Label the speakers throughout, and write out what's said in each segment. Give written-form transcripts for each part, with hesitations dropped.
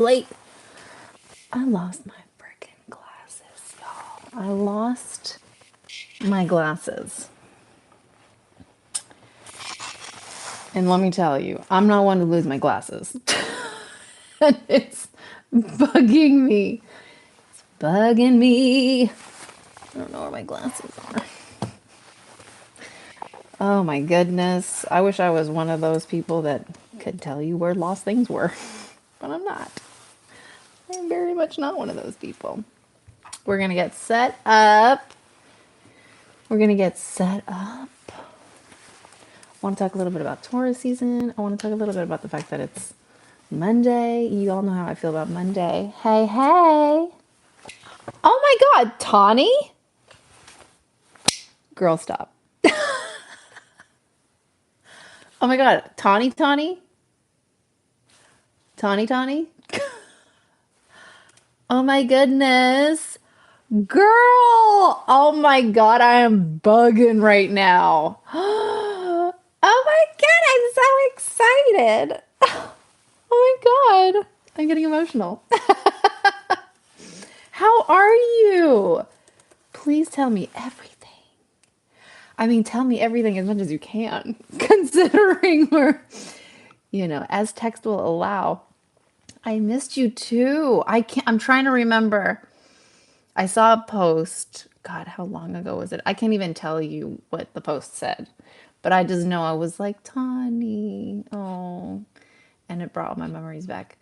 Speaker 1: late. I lost my freaking glasses, y'all. I lost my glasses. And let me tell you, I'm not one to lose my glasses. And it's bugging me. It's bugging me. I don't know where my glasses are. Oh my goodness. I wish I was one of those people that could tell you where lost things were. But I'm not. I'm very much not one of those people. We're going to get set up. We're going to get set up. I want to talk a little bit about Taurus season. I want to talk a little bit about the fact that it's Monday. You all know how I feel about Monday. Hey, hey. Oh my God, Tawny? Girl, stop. Oh my God, Tawny, Tawny? Tawny, Tawny? Oh my goodness. Girl! Oh my God, I am bugging right now. Oh my God, I'm so excited. Oh my God, I'm getting emotional. How are you? Please tell me everything. I mean, tell me everything as much as you can, considering we're, as text will allow. I missed you too. I'm trying to remember. I saw a post. God, how long ago was it? I can't even tell you what the post said. But I just know I was like, Tawny. Oh. And it brought all my memories back.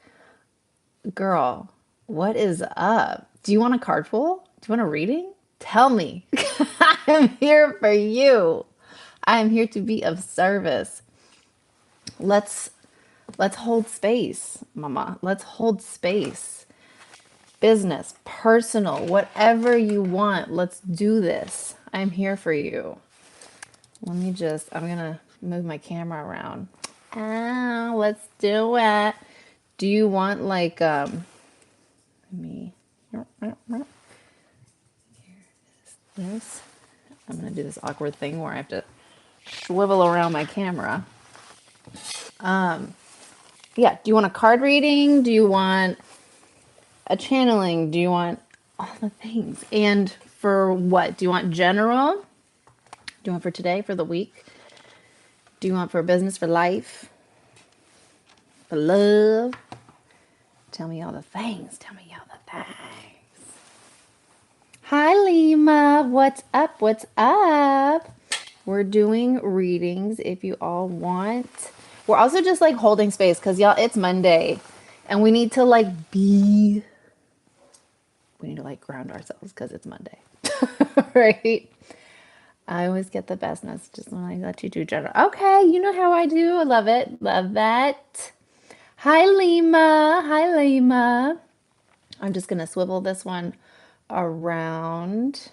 Speaker 1: Girl, what is up? Do you want a card pull? Do you want a reading? Tell me. I'm here for you. I am here to be of service. Let's hold space, mama. Let's hold space. Business, personal, whatever you want. Let's do this. I'm here for you. I'm going to move my camera around. Ah, let's do it. Do you want me? This. I'm going to do this awkward thing where I have to swivel around my camera. Yeah, do you want a card reading? Do you want a channeling? Do you want all the things? And for what? Do you want general? Do you want for today, for the week? Do you want for business, for life, for love? Tell me all the things. Tell me all the things. Hi, Lima. What's up? What's up? We're doing readings if you all want. We're also just like holding space because y'all, it's Monday and we need to ground ourselves because it's Monday. Right? I always get the best messages when I let you do general. Okay, you know how I do. I love it. Love that. Hi, Lima. Hi, Lima. I'm just going to swivel this one around.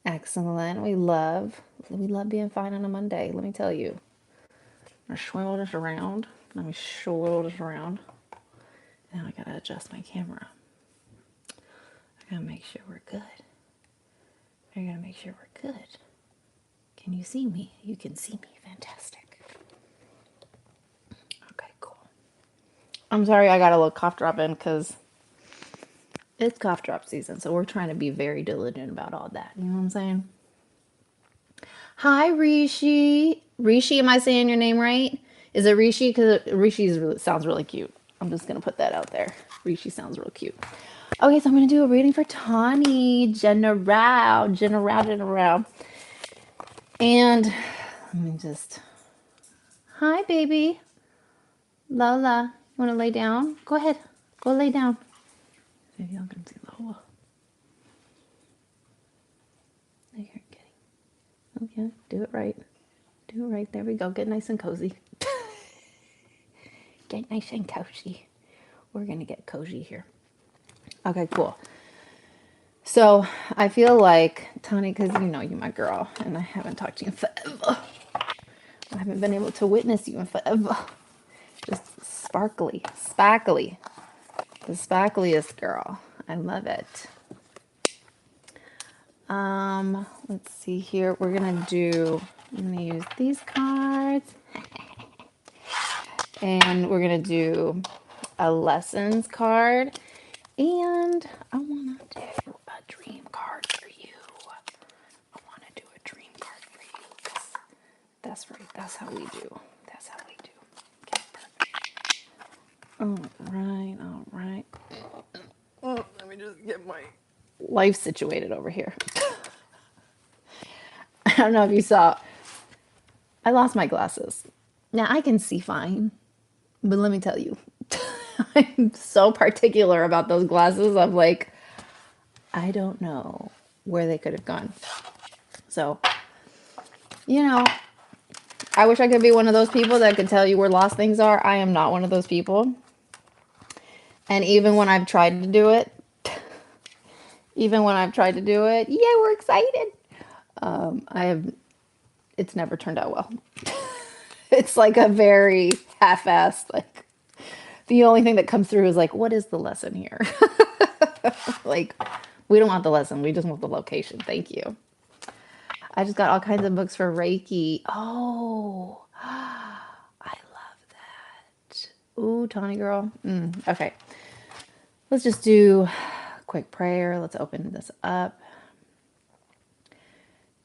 Speaker 1: Excellent. We love being fine on a Monday. Let me tell you. I'm going to swivel this around. Let me swivel this around. Now I got to adjust my camera. I got to make sure we're good. I got to make sure we're good. Can you see me? You can see me. Fantastic. Okay, cool. I'm sorry I got a little cough drop in because it's cough drop season. So we're trying to be very diligent about all that. You know what I'm saying? Hi, Rishi. Rishi, am I saying your name right? Is it Rishi? Because Rishi sounds really cute. I'm just going to put that out there. Rishi sounds real cute. Okay, so I'm going to do a reading for Tawny. General. And let me just... Hi, baby. Lola, you want to lay down? Go ahead. Go lay down. Maybe y'all can see Lola. There you're getting... Okay, do it right. Do it right. There we go. Get nice and cozy. Get nice and cozy. We're going to get cozy here. Okay, cool. So I feel like, Tawny, because you know you're my girl, and I haven't talked to you in forever. I haven't been able to witness you in forever. Just sparkly. The sparkliest girl. I love it. Let's see here. I'm gonna use these cards. And we're gonna do a lessons card, and I want to do a dream card for you. I want to do a dream card for you, 'cause that's right. That's how we do. That's how we do. Okay, perfect. All right, all right. Oh, let me just get my life situated over here. I don't know if you saw, I lost my glasses. Now I can see fine, but let me tell you, I'm so particular about those glasses. I'm like, I don't know where they could have gone. So, you know, I wish I could be one of those people that could tell you where lost things are. I am not one of those people. And even when I've tried to do it, yeah, we're excited. I have, it's never turned out well. It's like a very half-assed, like, the only thing that comes through is like, what is the lesson here? Like, we don't want the lesson. We just want the location. Thank you. I just got all kinds of books for Reiki. Oh, I love that. Ooh, Tawny girl. Okay. Let's just do a quick prayer. Let's open this up.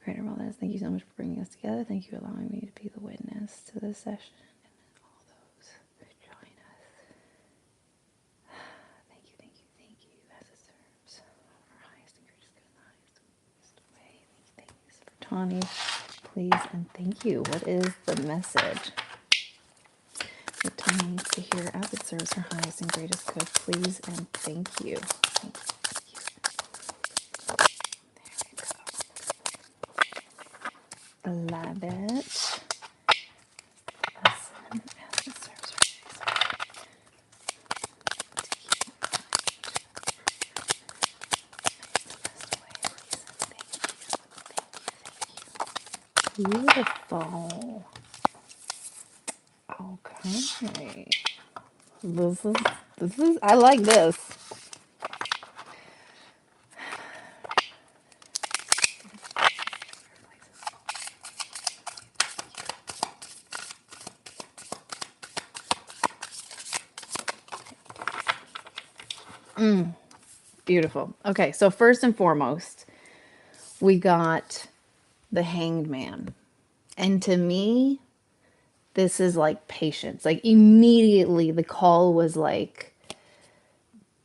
Speaker 1: Creator of all this, thank you so much for bringing us together. Thank you for allowing me to be the witness to this session and all those who join us. Thank you, as it serves our highest and greatest good and highest and greatest way. Thank you for Tawny, please, and thank you. What is the message that Tawny needs to hear as it serves her highest and greatest good? Please and thank you. Thank you. There we go. Love it. Lesson as it serves her beautiful. Okay. This is I like this. Beautiful. Okay, so first and foremost, we got the Hanged Man. And to me, this is like patience. Like immediately the call was like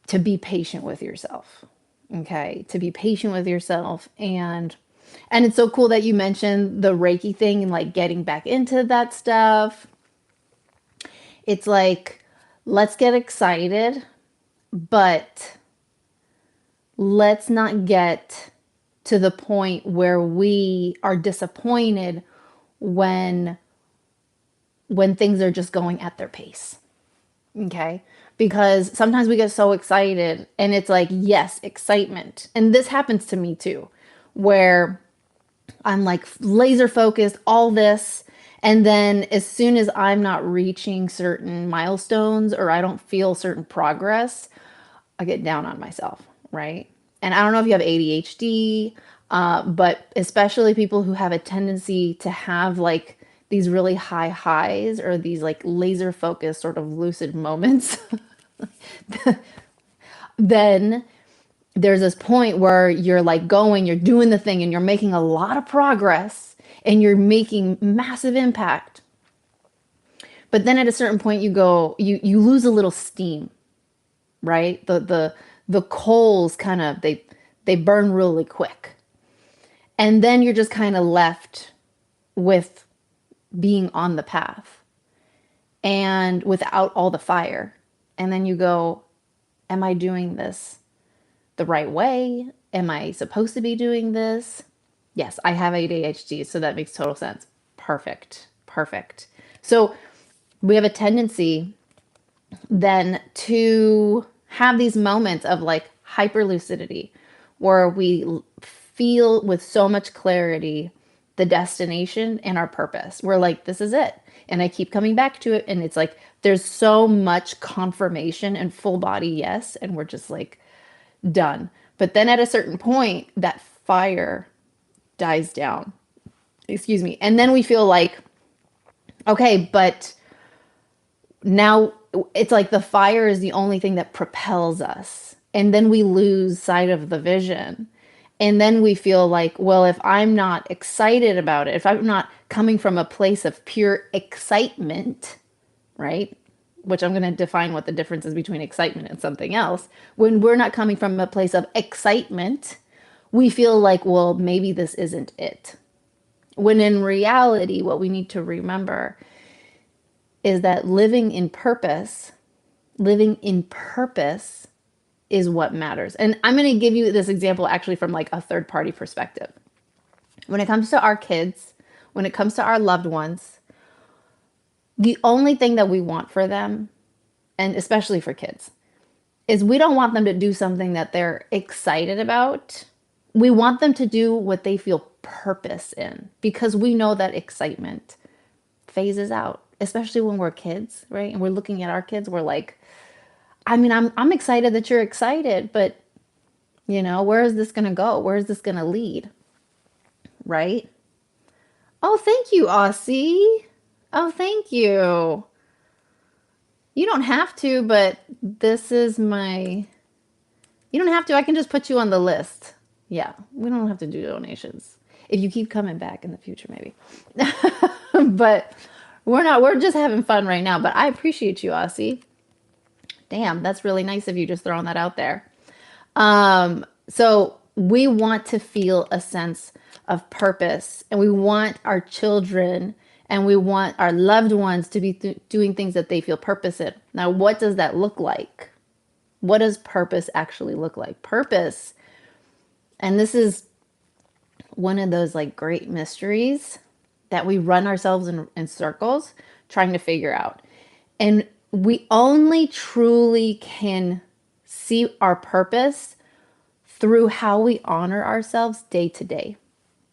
Speaker 1: to be patient with yourself. Okay? To be patient with yourself, and it's so cool that you mentioned the Reiki thing and like getting back into that stuff. It's like, let's get excited, but let's not get to the point where we are disappointed when things are just going at their pace. Okay? Because sometimes we get so excited and it's like, yes, excitement. And this happens to me too, where I'm like laser focused, all this. And then as soon as I'm not reaching certain milestones or I don't feel certain progress, I get down on myself, right? And I don't know if you have ADHD, but especially people who have a tendency to have like these really high highs or these like laser focused sort of lucid moments, then there's this point where you're like you're doing the thing and you're making a lot of progress and you're making massive impact. But then at a certain point you lose a little steam, right? The coals kind of they burn really quick. And then you're just kind of left with being on the path and without all the fire. And then you go, am I doing this the right way? Am I supposed to be doing this? Yes, I have ADHD, so that makes total sense. Perfect. Perfect. So we have a tendency then to have these moments of like hyper lucidity where we feel with so much clarity the destination and our purpose. We're like, this is it. And I keep coming back to it. And it's like, there's so much confirmation and full body yes. And we're just like, done. But then at a certain point, that fire dies down. Excuse me. And then we feel like, okay, but now it's like the fire is the only thing that propels us. And then we lose sight of the vision. And then we feel like, well, if I'm not excited about it, if I'm not coming from a place of pure excitement, right? Which I'm going to define what the difference is between excitement and something else. When we're not coming from a place of excitement, we feel like, well, maybe this isn't it. When in reality, what we need to remember is that living in purpose is what matters. And I'm going to give you this example actually from like a third party perspective. When it comes to our kids, when it comes to our loved ones, the only thing that we want for them, and especially for kids, is we don't want them to do something that they're excited about. We want them to do what they feel purpose in, because we know that excitement phases out, especially when we're kids, right? And we're looking at our kids, we're like, I mean, I'm excited that you're excited, but where is this going to go? Where is this going to lead? Right? Oh, thank you, Aussie. Oh, thank you. You don't have to, but this is my. You don't have to. I can just put you on the list. Yeah, we don't have to do donations. If you keep coming back in the future, maybe. But we're not. We're just having fun right now. But I appreciate you, Aussie. Damn, that's really nice of you just throwing that out there. So we want to feel a sense of purpose, and we want our children and we want our loved ones to be doing things that they feel purpose in. Now, what does that look like? What does purpose actually look like? Purpose, and this is one of those like great mysteries that we run ourselves in circles trying to figure out. And we only truly can see our purpose through how we honor ourselves day to day.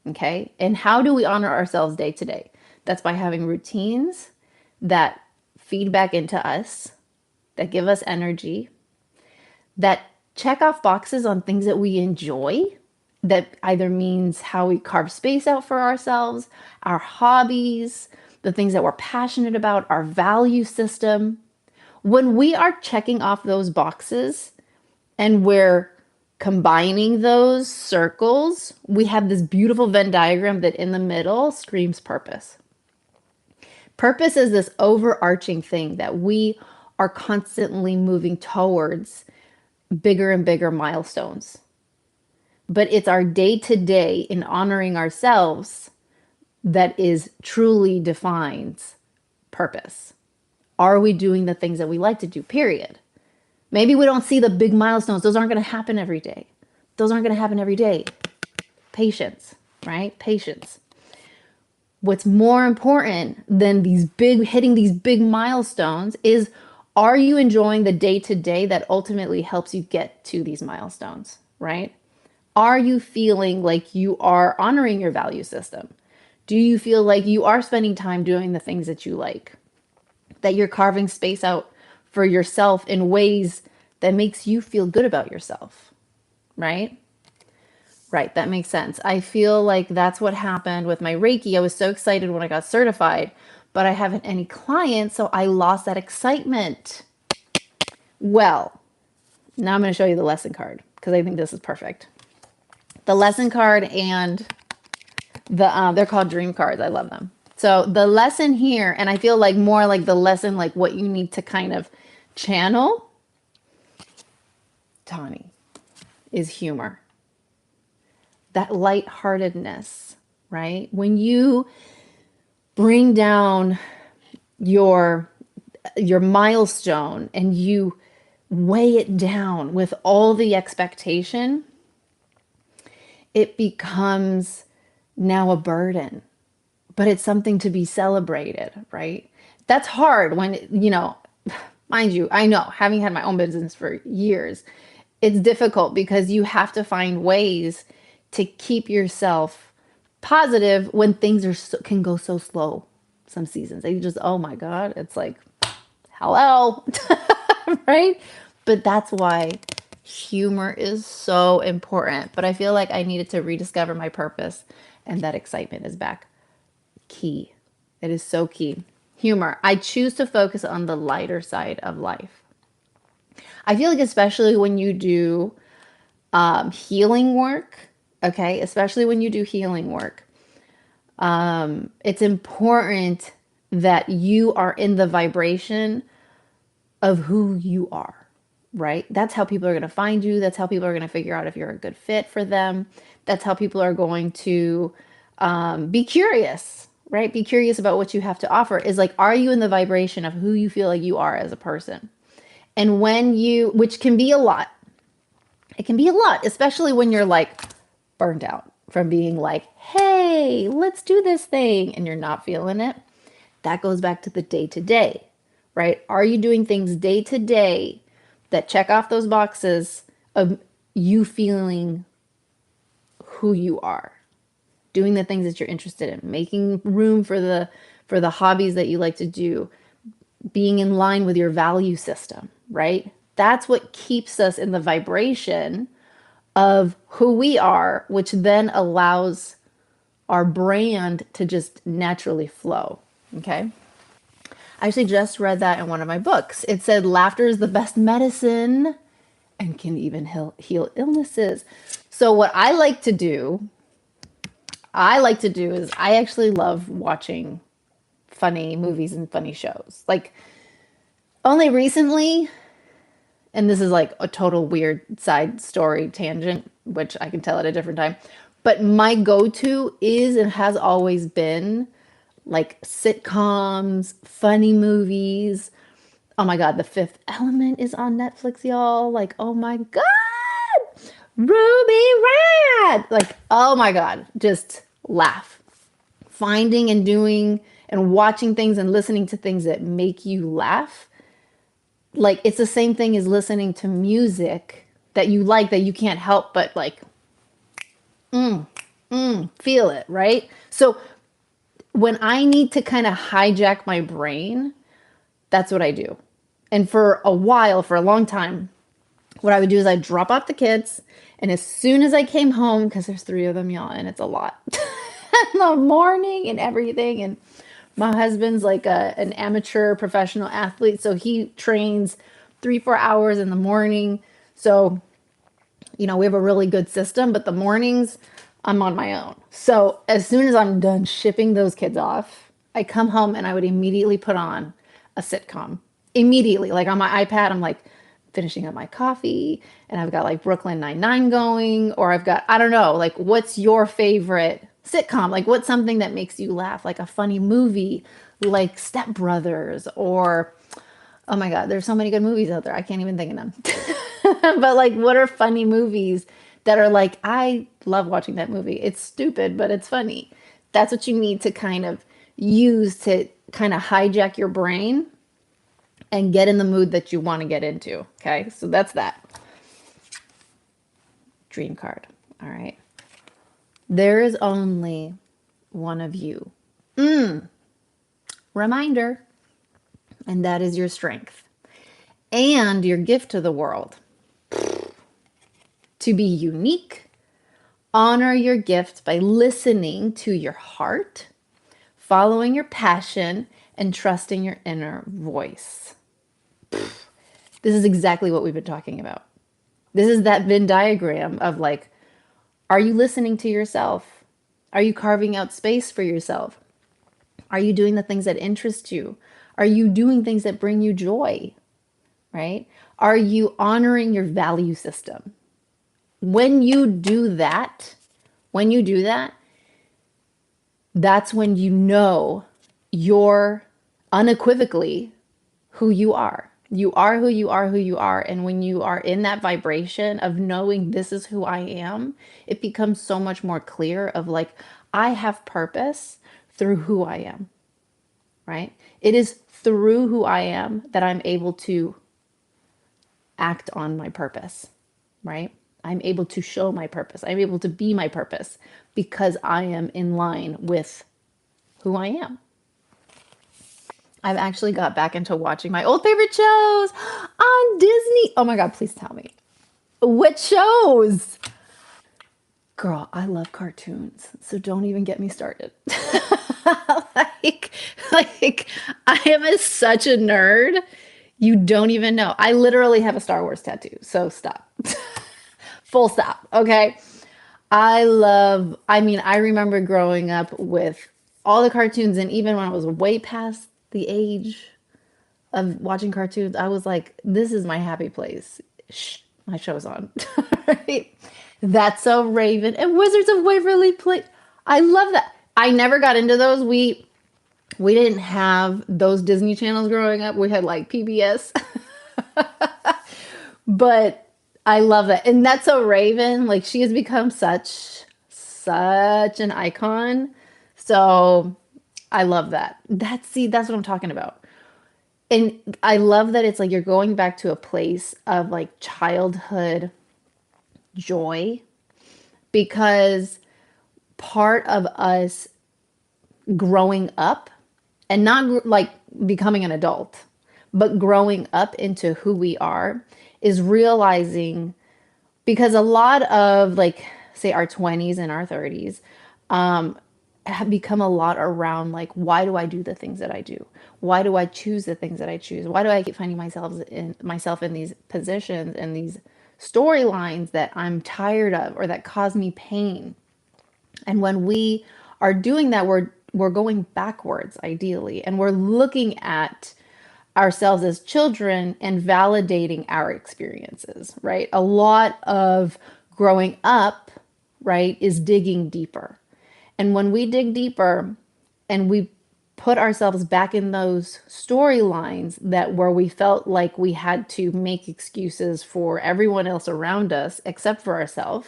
Speaker 1: Okay. And how do we honor ourselves day to day? That's by having routines that feed back into us, that give us energy, that check off boxes on things that we enjoy. That either means how we carve space out for ourselves, our hobbies, the things that we're passionate about, our value system. When we are checking off those boxes and we're combining those circles, we have this beautiful Venn diagram that in the middle screams purpose. Purpose is this overarching thing that we are constantly moving towards bigger and bigger milestones. But it's our day to day in honoring ourselves that is truly defines purpose. Are we doing the things that we like to do? Period. Maybe we don't see the big milestones. Those aren't going to happen every day. Those aren't going to happen every day. Patience, right? Patience. What's more important than hitting these big milestones is, are you enjoying the day to day that ultimately helps you get to these milestones, right? Are you feeling like you are honoring your value system? Do you feel like you are spending time doing the things that you like? That you're carving space out for yourself in ways that makes you feel good about yourself, right? Right, that makes sense. I feel like that's what happened with my Reiki. I was so excited when I got certified, but I haven't any clients, so I lost that excitement. Well, now I'm going to show you the lesson card because I think this is perfect. The lesson card and they're called dream cards. I love them. So the lesson here, and I feel like more like the lesson, like what you need to kind of channel, Tawny, is humor. That lightheartedness, right? When you bring down your milestone and you weigh it down with all the expectation, it becomes now a burden, but it's something to be celebrated, right? That's hard when, mind you, I know, having had my own business for years, it's difficult because you have to find ways to keep yourself positive when things can go so slow some seasons. And you just, oh my God, it's like, hello, right? But that's why humor is so important. But I feel like I needed to rediscover my purpose, and that excitement is back. Key. It is so key. Humor. I choose to focus on the lighter side of life. I feel like, especially when you do healing work, okay, especially when you do healing work, it's important that you are in the vibration of who you are, right? That's how people are going to find you. That's how people are going to figure out if you're a good fit for them. That's how people are going to be curious, right? Be curious about what you have to offer. Is like, are you in the vibration of who you feel like you are as a person? And when you, which can be a lot, it can be a lot, especially when you're like burned out from being like, hey, let's do this thing, and you're not feeling it. That goes back to the day to day, right? Are you doing things day to day that check off those boxes of you feeling who you are? Doing the things that you're interested in, making room for the hobbies that you like to do, being in line with your value system, right? That's what keeps us in the vibration of who we are, which then allows our brand to just naturally flow. Okay. I actually just read that in one of my books. It said laughter is the best medicine and can even heal illnesses. So what I like to do is I actually love watching funny movies and funny shows. Like only recently, and this is like a total weird side story tangent, which I can tell at a different time. But my go-to is and has always been like sitcoms, funny movies. Oh my God, The Fifth Element is on Netflix, y'all. Like, oh my God, Ruby Rad. Like, oh my God, just laugh. Finding and doing and watching things and listening to things that make you laugh. Like, it's the same thing as listening to music that you like that you can't help but like feel it, right? So when I need to kind of hijack my brain, that's what I do. And for a while, for a long time, what I would do is I'd drop off the kids. And as soon as I came home, because there's three of them, y'all, and it's a lot in the morning and everything. And my husband's like an amateur professional athlete. So he trains 3, 4 hours in the morning. So, we have a really good system, but the mornings I'm on my own. So as soon as I'm done shipping those kids off, I come home and I would immediately put on a sitcom. Immediately, like on my iPad, I'm like finishing up my coffee and I've got like Brooklyn Nine-Nine going, or I've got, I don't know, like what's your favorite sitcom? Like what's something that makes you laugh? Like a funny movie, like Step Brothers, or oh my God, there's so many good movies out there. I can't even think of them. But like, what are funny movies that are like, I love watching that movie. It's stupid, but it's funny. That's what you need to kind of use to kind of hijack your brain and get in the mood that you want to get into. Okay. So that's that. Dream card. All right. There is only one of you. Reminder. And that is your strength and your gift to the world. To be unique, honor your gift by listening to your heart, following your passion, and trusting your inner voice. This is exactly what we've been talking about. This is that Venn diagram of like, are you listening to yourself? Are you carving out space for yourself? Are you doing the things that interest you? Are you doing things that bring you joy? Right? Are you honoring your value system? When you do that, that's when you know you're unequivocally who you are. You are who you are, who you are. And when you are in that vibration of knowing this is who I am, it becomes so much more clear of like, I have purpose through who I am, right? It is through who I am that I'm able to act on my purpose, right? I'm able to show my purpose. I'm able to be my purpose because I am in line with who I am. I've actually got back into watching my old favorite shows on Disney. Oh my God, please tell me. What shows? Girl, I love cartoons, so don't even get me started. like, like I am such a nerd. You don't even know. I literally have a Star Wars tattoo. So stop. Full stop. Okay. I remember growing up with all the cartoons, and even when I was way past the age of watching cartoons, I was like, this is my happy place. Shh, my show's on. Right? That's so Raven and Wizards of Waverly Place. I love that. I never got into those. We didn't have those Disney channels growing up. We had like PBS. But I love that. And that's so Raven. Like she has become such an icon. So I love that. That's what I'm talking about. And I love that it's like you're going back to a place of like childhood joy, because part of us growing up, and not like becoming an adult, but growing up into who we are, is realizing, because a lot of like say our 20s and our 30s have become a lot around like, why do I do the things that I do? Why do I choose the things that I choose? Why do I keep finding myself in these positions and these storylines that I'm tired of or that cause me pain? And when we are doing that, we're going backwards ideally, and we're looking at ourselves as children and validating our experiences, right? A lot of growing up, right, is digging deeper. And when we dig deeper and we put ourselves back in those storylines that where we felt like we had to make excuses for everyone else around us except for ourselves,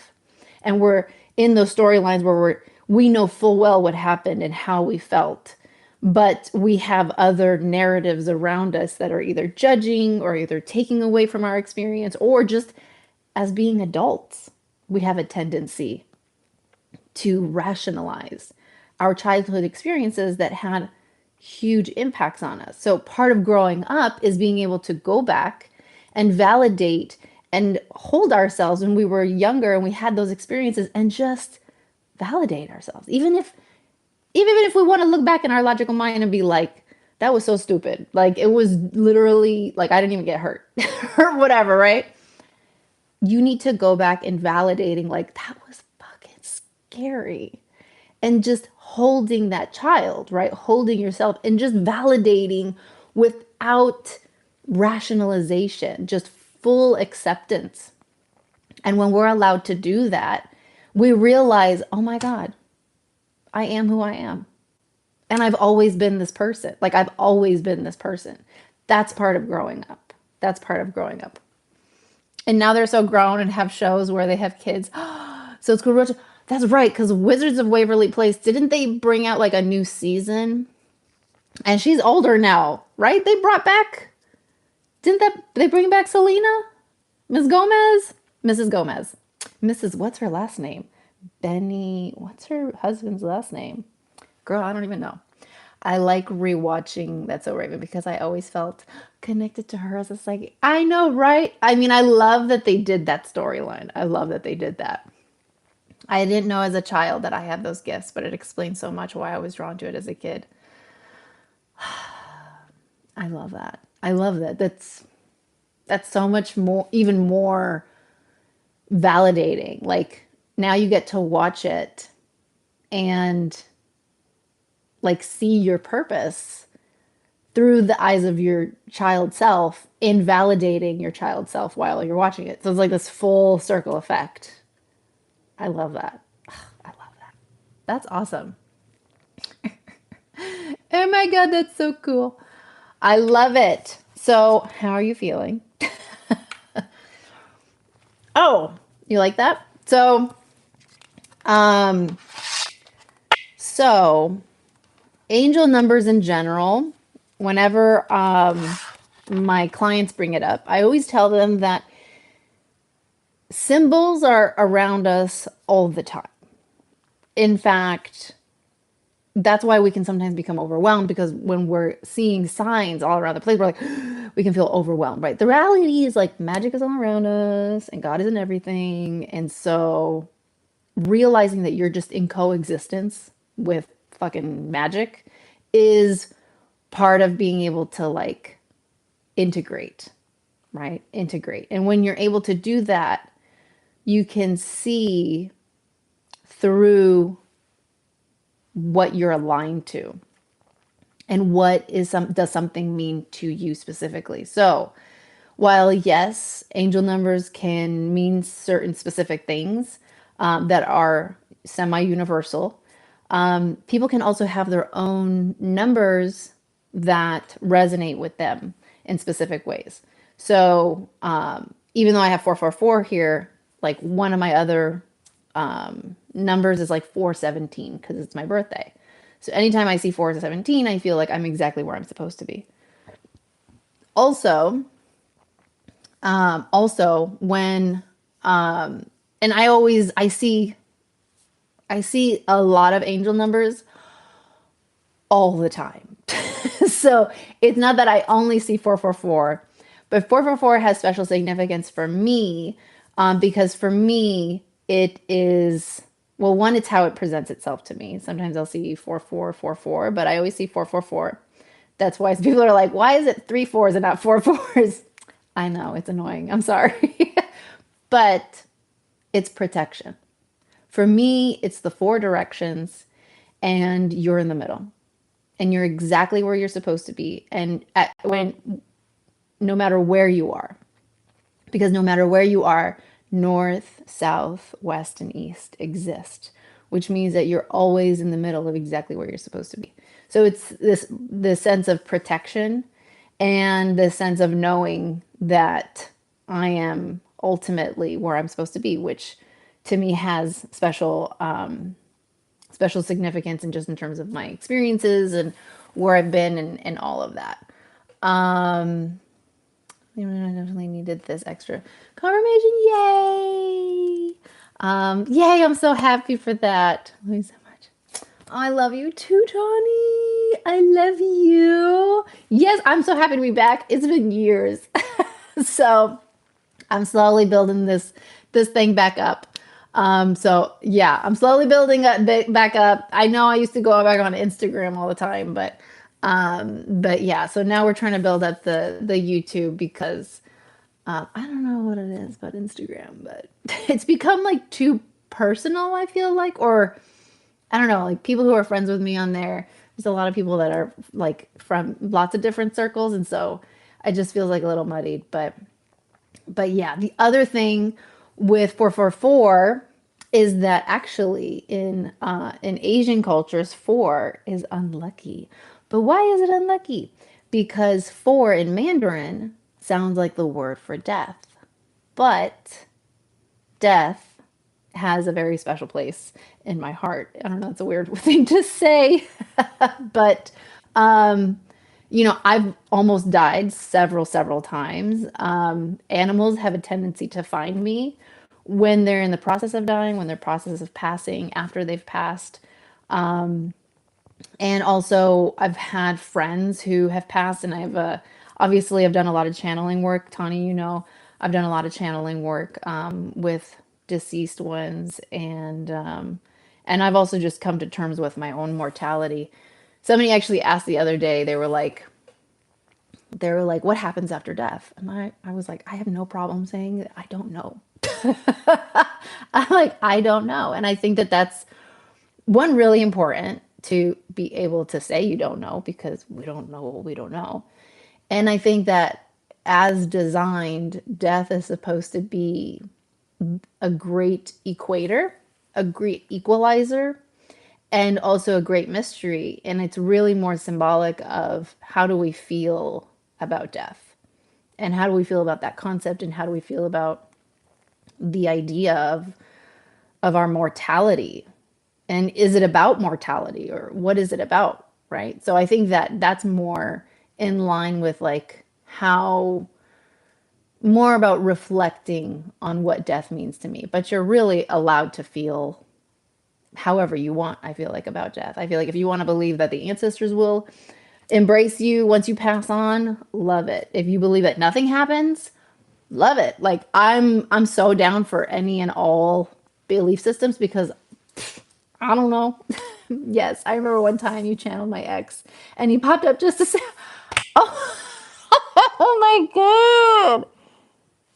Speaker 1: and we're in those storylines where we know full well what happened and how we felt, but we have other narratives around us that are either judging or either taking away from our experience, or just as being adults, we have a tendency to rationalize our childhood experiences that had huge impacts on us. So part of growing up is being able to go back and validate and hold ourselves when we were younger and we had those experiences, and just validate ourselves. Even if we want to look back in our logical mind and be like, that was so stupid. Like it was literally like I didn't even get hurt or whatever, right? You need to go back and validating like that was fucking scary, and just holding that child, right? Holding yourself and just validating without rationalization, just full acceptance. And when we're allowed to do that, we realize, oh my God, I am who I am. And I've always been this person. Like I've always been this person. That's part of growing up. That's part of growing up. And now they're so grown and have shows where they have kids. So it's cool. That's right, because Wizards of Waverly Place, didn't they bring out like a new season? And she's older now, right? They brought back, didn't they bring back Selena? Ms. Gomez? Mrs. Gomez. What's her last name? Benny, what's her husband's last name? Girl, I don't even know. I like rewatching That's So Raven because I always felt connected to her as a psychic. I know, right? I mean, I love that they did that storyline. I love that they did that. I didn't know as a child that I had those gifts, but it explains so much why I was drawn to it as a kid. I love that. I love that. That's so much more, even more validating. Like now you get to watch it and like see your purpose through the eyes of your child self, invalidating your child self while you're watching it. So it's like this full circle effect. I love that. I love that. That's awesome. Oh my God, that's so cool. I love it. So, how are you feeling? Oh, you like that? Um, so angel numbers in general, whenever my clients bring it up, I always tell them that symbols are around us all the time. In fact, that's why we can sometimes become overwhelmed, because when we're seeing signs all around the place, we're like, we can feel overwhelmed, right? The reality is like magic is all around us and God is in everything. And so realizing that you're just in coexistence with fucking magic is part of being able to like integrate, right? Integrate. And when you're able to do that, you can see through what you're aligned to and what is does something mean to you specifically. So, while yes, angel numbers can mean certain specific things that are semi-universal, people can also have their own numbers that resonate with them in specific ways. So even though I have 444 here, like one of my other numbers is like 417 because it's my birthday. So anytime I see 417, I feel like I'm exactly where I'm supposed to be. Also, also when and I see a lot of angel numbers all the time. So it's not that I only see 444, but 444 has special significance for me because for me, it is, well, one, it's how it presents itself to me. Sometimes I'll see 4444, but I always see 444. That's why people are like, why is it three fours and not four fours? I know, it's annoying. I'm sorry. But it's protection. For me, it's the four directions, and you're in the middle. And you're exactly where you're supposed to be. And no matter where you are, because no matter where you are, north, south, west, and east exist, which means that you're always in the middle of exactly where you're supposed to be. So it's this sense of protection and the sense of knowing that I am ultimately where I'm supposed to be, which to me has special significance and just in terms of my experiences and where I've been and all of that. I definitely needed this extra confirmation. Yay! Yay! I'm so happy for that. Thank you so much. I love you too, Tony. I love you. Yes, I'm so happy to be back. It's been years, so I'm slowly building this thing back up. So yeah, I'm slowly building up back up. I know I used to go back on Instagram all the time, but yeah, so now we're trying to build up the YouTube because I don't know what it is about Instagram, but it's become like too personal, I feel like, or I don't know, like people who are friends with me on there, there's a lot of people that are like from lots of different circles, and so it just feels like a little muddied, but yeah, the other thing with 444 is that actually in Asian cultures, four is unlucky. But why is it unlucky? Because four in Mandarin sounds like the word for death. But death has a very special place in my heart. I don't know, it's a weird thing to say, but I've almost died several times. Animals have a tendency to find me when they're in the process of dying, when they're process of passing, after they've passed. And also, I've had friends who have passed, and obviously I've done a lot of channeling work. Tani, I've done a lot of channeling work with deceased ones, and I've also just come to terms with my own mortality. Somebody actually asked the other day. They were like, "What happens after death?" And I was like, "I have no problem saying that I don't know." I'm like, I don't know, and I think that that's one really important to be able to say you don't know because we don't know what we don't know. And I think that as designed, death is supposed to be a great equator, a great equalizer, and also a great mystery. And it's really more symbolic of how do we feel about death and how do we feel about that concept and how do we feel about the idea of our mortality. And is it about mortality or what is it about? Right. So I think that that's more in line with like how more about reflecting on what death means to me. But you're really allowed to feel however you want, I feel like, about death. I feel like if you want to believe that the ancestors will embrace you once you pass on, love it. If you believe that nothing happens, love it. Like I'm so down for any and all belief systems because I don't know. Yes, I remember one time you channeled my ex and he popped up just to say, oh, oh my God.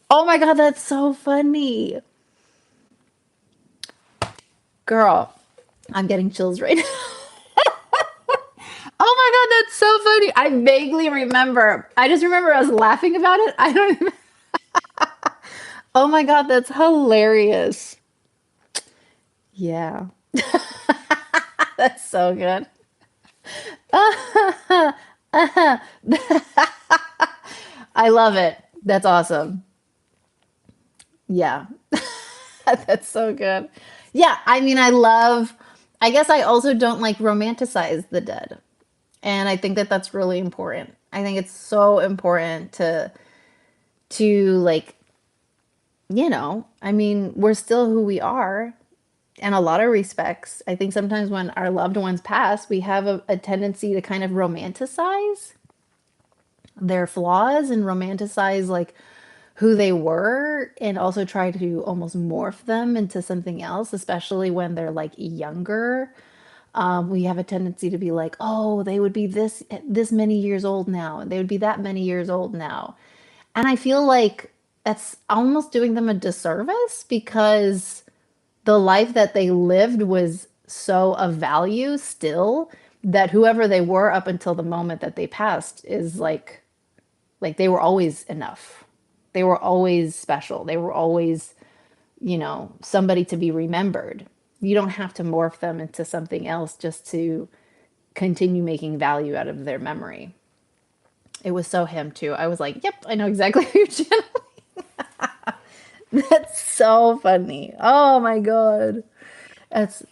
Speaker 1: Oh my God, that's so funny. Girl, I'm getting chills right now. Oh my God, that's so funny. I vaguely remember. I just remember I was laughing about it. I don't even. Oh my God, that's hilarious. Yeah, that's so good. I love it. That's awesome. Yeah, that's so good. Yeah, I mean, I guess I also don't like romanticize the dead. And I think that that's really important. I think it's so important to like, I mean, we're still who we are in a lot of respects. I think sometimes when our loved ones pass, we have a tendency to kind of romanticize their flaws and romanticize like who they were and also try to almost morph them into something else, especially when they're like younger. We have a tendency to be like, oh, they would be this many years old now, and they would be that many years old now. And I feel like that's almost doing them a disservice because the life that they lived was so of value still that whoever they were up until the moment that they passed is like they were always enough. They were always special. They were always, somebody to be remembered. You don't have to morph them into something else just to continue making value out of their memory. It was so him too. I was like, yep, I know exactly who you're channeling. That's so funny. Oh my God. That's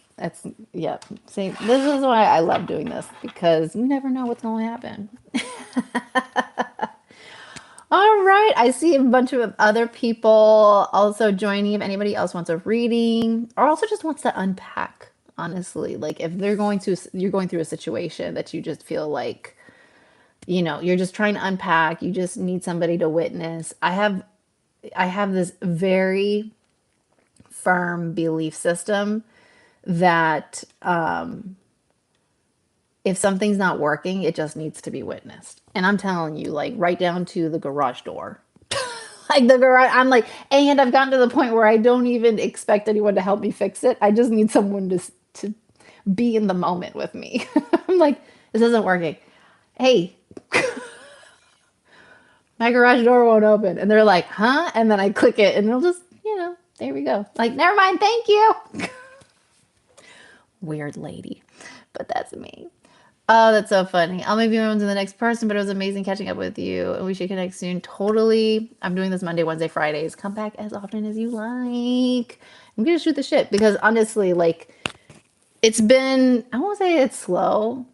Speaker 1: yeah. See, this is why I love doing this because you never know what's going to happen. All right. I see a bunch of other people also joining. If anybody else wants a reading or also just wants to unpack, honestly, like if you're going through a situation that you just feel like, you're just trying to unpack, you just need somebody to witness. I have this very firm belief system that if something's not working, it just needs to be witnessed. And I'm telling you, like right down to the garage door. Like the garage, I'm like, and I've gotten to the point where I don't even expect anyone to help me fix it. I just need someone to be in the moment with me. I'm like, this isn't working. Hey, my garage door won't open. And they're like, huh? And then I click it and it'll just, there we go. Like, never mind, thank you. Weird lady. But that's me. Oh, that's so funny. I'll maybe move on to the next person, but it was amazing catching up with you. And we should connect soon. Totally. I'm doing this Monday, Wednesday, Fridays. Come back as often as you like. I'm going to shoot the shit because honestly, like, it's been, I won't say it's slow,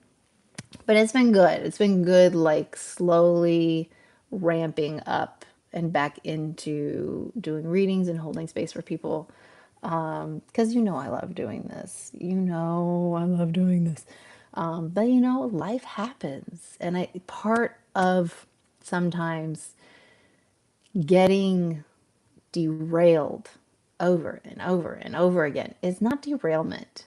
Speaker 1: but it's been good. It's been good, like, slowly ramping up and back into doing readings and holding space for people. Because I love doing this. I love doing this. But life happens, and part of sometimes getting derailed over and over and over again is not derailment.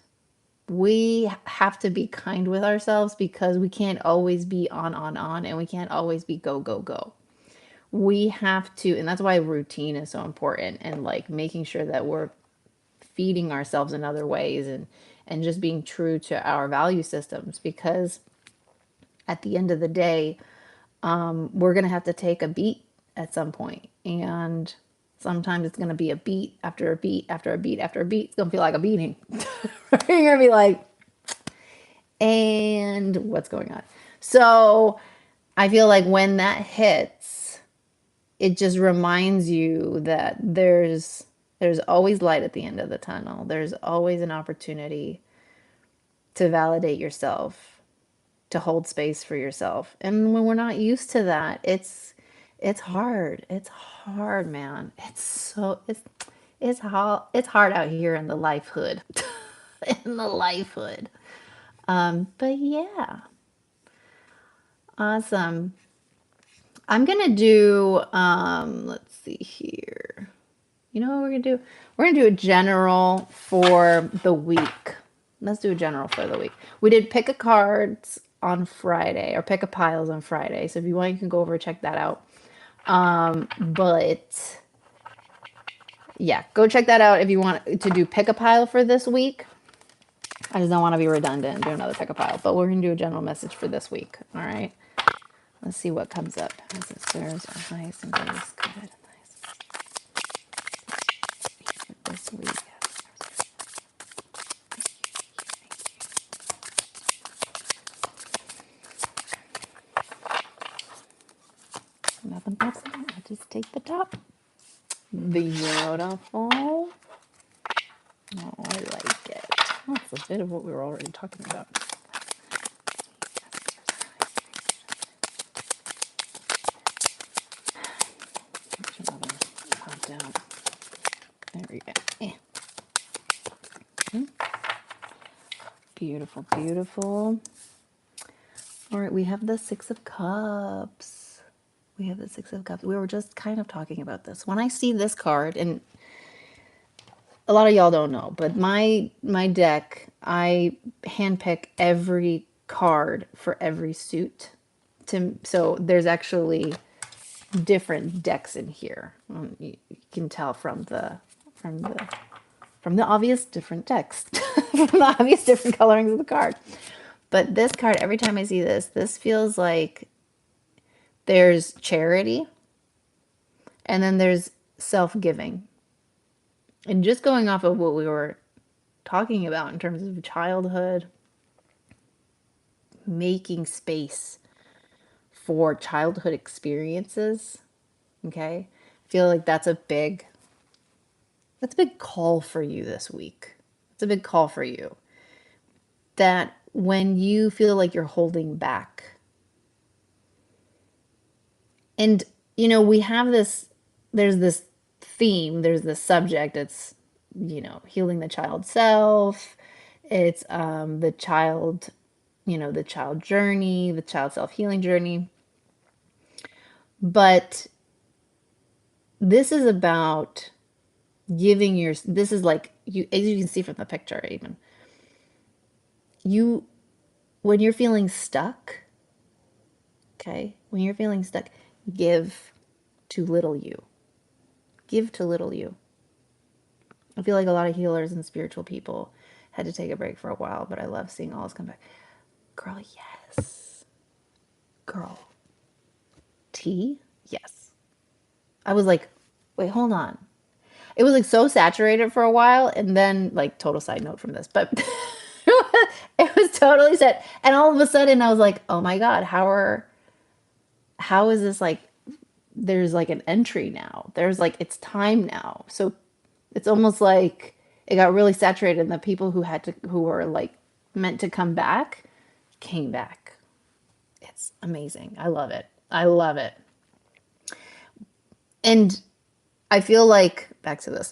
Speaker 1: We have to be kind with ourselves because we can't always be on, and we can't always be go, go, go. We have to, and that's why routine is so important, and like making sure that we're feeding ourselves in other ways and just being true to our value systems because at the end of the day we're going to have to take a beat at some point, and sometimes it's going to be a beat after a beat after a beat after a beat. It's going to feel like a beating. You're going to be like, and what's going on? So I feel like when that hits, it just reminds you that there's always light at the end of the tunnel. There's always an opportunity to validate yourself, to hold space for yourself. And when we're not used to that, it's hard. It's hard, man. It's hard out here in the life hood. In the life hood. But yeah, awesome. I'm gonna do let's see here. You know what we're gonna do? We're gonna do a general for the week. Let's do a general for the week. We did pick a cards on Friday or pick a piles on Friday. So if you want, you can go over and check that out. But yeah, go check that out if you want to do pick a pile for this week. I just don't want to be redundant and do another pick a pile, but we're going to do a general message for this week. All right. Let's see what comes up. As it serves our highest and greatest good. For this week. Nothing pops out. I'll just take the top. Beautiful. Oh, I like it. That's a bit of what we were already talking about. Pop down. There we go. Beautiful, beautiful. All right, we have the Six of Cups. We have the Six of Cups. We were just kind of talking about this. When I see this card, and a lot of y'all don't know, but my deck, I handpick every card for every suit. So there's actually different decks in here. You can tell from the obvious different text, from the obvious different colorings of the card. But this card, every time I see this feels like there's charity and then there's self-giving. And just going off of what we were talking about in terms of childhood, making space for childhood experiences, okay? I feel like that's a big call for you this week. It's a big call for you. That when you feel like you're holding back, and we have there's this theme, there's this subject. It's healing the child self. It's the child, the child journey, the child self-healing journey. But this is about this is like, as you can see from the picture, even when you're feeling stuck, okay, when you're feeling stuck, give to little you. Give to little you. I feel like a lot of healers and spiritual people had to take a break for a while, but I love seeing all this come back. Girl, yes. Girl. Tea? Yes. I was like, wait, hold on. It was like so saturated for a while, and then, like, total side note from this, but it was totally set. And all of a sudden I was like, oh my God, how is this, like, there's like an entry now. There's like, it's time now. So it's almost like it got really saturated, and the people who were like meant to come back came back. It's amazing. I love it. I love it. And I feel like, back to this,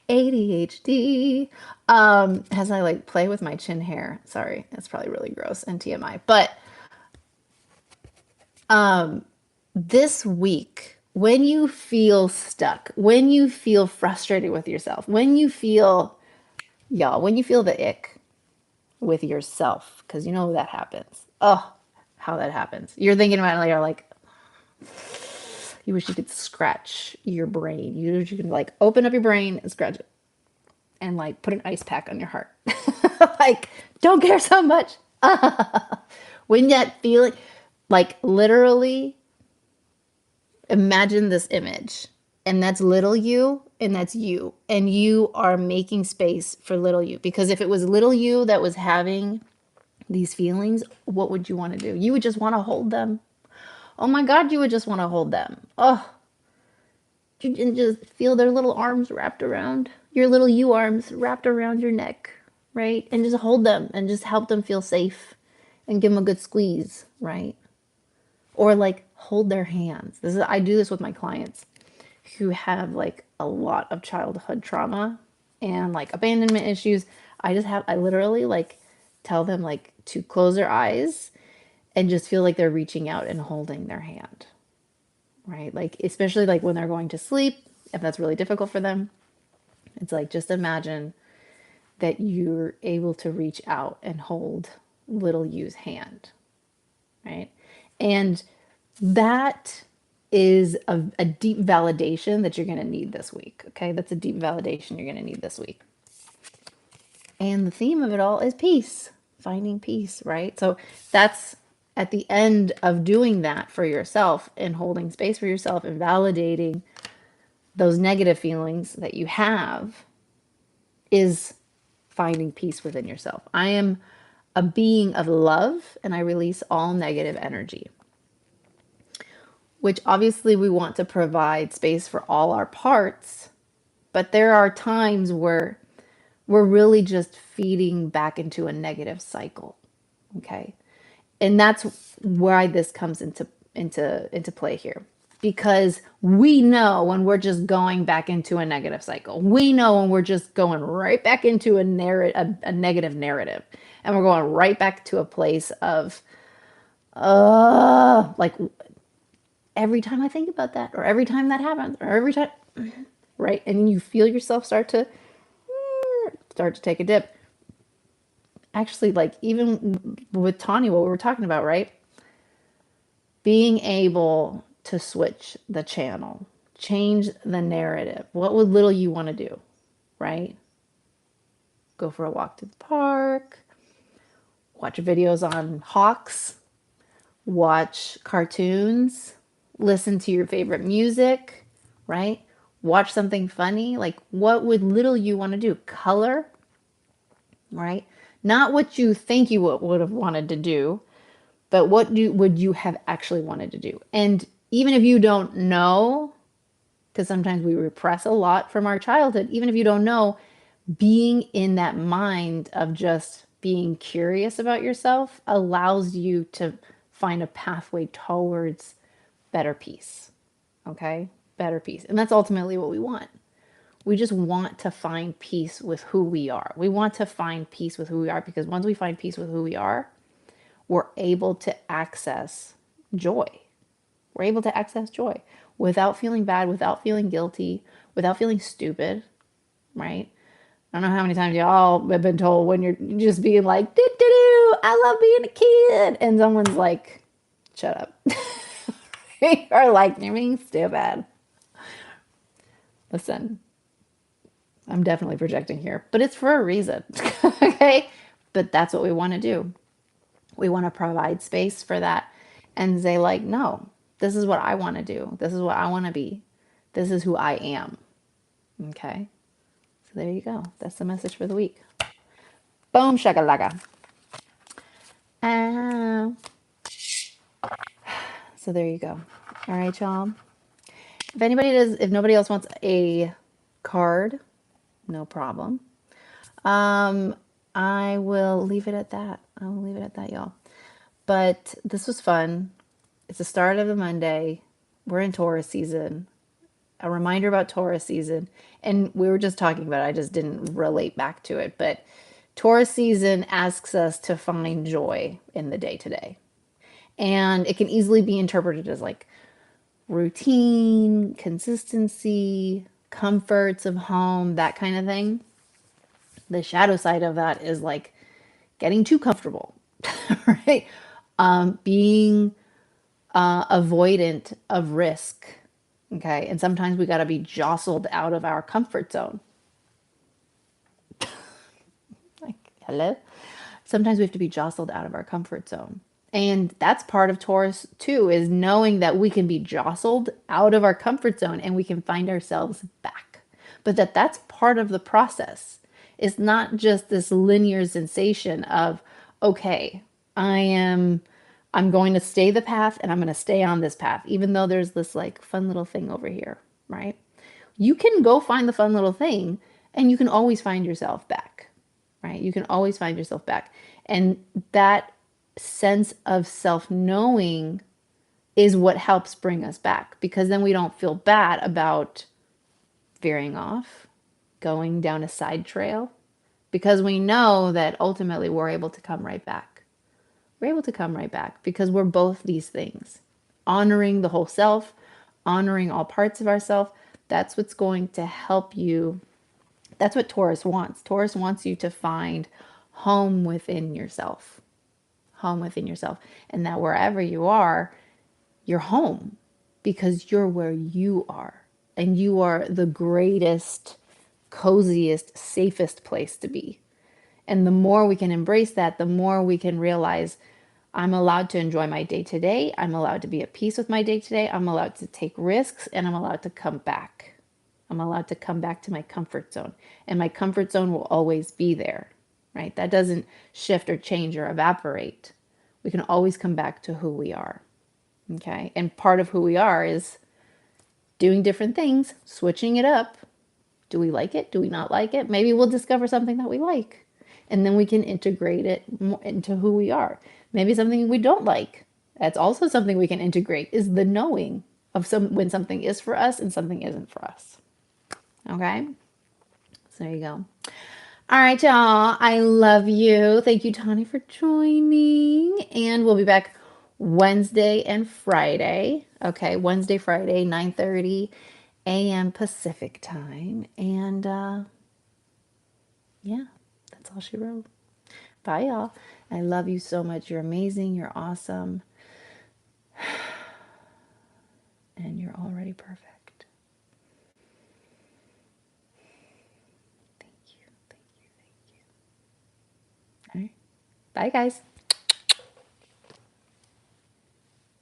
Speaker 1: ADHD, as I like play with my chin hair. Sorry, that's probably really gross and TMI. But this week, when you feel stuck, when you feel frustrated with yourself, when you feel, when you feel the ick with yourself, because that happens. Oh, how that happens. You're thinking about it later, like, you wish you could scratch your brain. You wish you could, like, open up your brain and scratch it and, like, put an ice pack on your heart. Like, don't care so much. When that feeling, like, literally imagine this image, and that's little you, and that's you, and you are making space for little you. Because if it was little you that was having these feelings, what would you want to do? You would just want to hold them. Oh my God, you would just want to hold them. Oh, and just feel their little arms wrapped around your little you arms wrapped around your neck, right? And just hold them and just help them feel safe and give them a good squeeze, right? Or like hold their hands. I do this with my clients who have like a lot of childhood trauma and like abandonment issues. I literally like tell them like to close their eyes and just feel like they're reaching out and holding their hand, right? Like, especially like when they're going to sleep, if that's really difficult for them, it's like, just imagine that you're able to reach out and hold little you's hand, right? And that is a deep validation that you're going to need this week. Okay. That's a deep validation you're going to need this week. And the theme of it all is peace, finding peace, right? So that's at the end of doing that for yourself and holding space for yourself and validating those negative feelings that you have is finding peace within yourself. I am a being of love and I release all negative energy, which obviously we want to provide space for all our parts, but there are times where we're really just feeding back into a negative cycle. Okay. And that's why this comes into play here. Because we know when we're just going back into a negative cycle. We know when we're just going right back into a negative narrative. And we're going right back to a place of like every time I think about that, or every time that happens, or every time, right? And you feel yourself start to take a dip. Actually, like even with Tanya, what we were talking about, right? Being able to switch the channel, change the narrative. What would little you want to do, right? Go for a walk to the park, watch videos on hawks, watch cartoons, listen to your favorite music, right? Watch something funny. Like, what would little you want to do? Color, right? Not what you think you would have wanted to do, but would you have actually wanted to do? And even if you don't know, because sometimes we repress a lot from our childhood, even if you don't know, being in that mind of just being curious about yourself allows you to find a pathway towards better peace. Okay? Better peace. And that's ultimately what we want. We just want to find peace with who we are. We want to find peace with who we are because once we find peace with who we are, we're able to access joy. We're able to access joy without feeling bad, without feeling guilty, without feeling stupid, right? I don't know how many times y'all have been told when you're just being like, doo-doo-doo, I love being a kid. And someone's like, shut up. Or like, you're being stupid. Listen, I'm definitely projecting here, but it's for a reason. Okay? But that's what we want to do. We want to provide space for that and say, like, no, this is what I want to do. This is what I want to be. This is who I am. Okay? So there you go. That's the message for the week. Boom, shakalaka. Ah. So there you go. All right, y'all. If nobody else wants a card, no problem. I will leave it at that. I will leave it at that, y'all. But this was fun. It's the start of the Monday. We're in Taurus season. A reminder about Taurus season. And we were just talking about it. I just didn't relate back to it. But Taurus season asks us to find joy in the day to day. And it can easily be interpreted as like routine, consistency, comforts of home, that kind of thing. The shadow side of that is like getting too comfortable, right? Being avoidant of risk. Okay. And sometimes we got to be jostled out of our comfort zone. Like, hello? Sometimes we have to be jostled out of our comfort zone. And that's part of Taurus too, is knowing that we can be jostled out of our comfort zone and we can find ourselves back. But that's part of the process. It's not just this linear sensation of, okay, I'm going to stay the path and I'm going to stay on this path, even though there's this like fun little thing over here, right? You can go find the fun little thing and you can always find yourself back, right? You can always find yourself back. And that sense of self-knowing is what helps bring us back, because then we don't feel bad about veering off, going down a side trail, because we know that ultimately we're able to come right back. We're able to come right back because we're both these things. Honoring the whole self, honoring all parts of ourself, that's what's going to help you That's what Taurus wants. Taurus wants you to find home within yourself, home within yourself. And that wherever you are, you're home because you're where you are. And you are the greatest, coziest, safest place to be. And the more we can embrace that, the more we can realize I'm allowed to enjoy my day to day. I'm allowed to be at peace with my day to day. I'm allowed to take risks and I'm allowed to come back. I'm allowed to come back to my comfort zone. And my comfort zone will always be there, right? That doesn't shift or change or evaporate. We can always come back to who we are, okay? And part of who we are is doing different things, switching it up. Do we like it? Do we not like it? Maybe we'll discover something that we like. And then we can integrate it into who we are. Maybe something we don't like. That's also something we can integrate is the knowing of when something is for us and something isn't for us. Okay? So there you go. All right, y'all. I love you. Thank you, Tani, for joining. And we'll be back Wednesday and Friday. Okay, Wednesday, Friday, 9:30 a.m. Pacific time. And yeah, that's all she wrote. Bye, y'all. I love you so much. You're amazing. You're awesome. And you're already perfect. Thank you. Thank you. Thank you. All right. Bye, guys.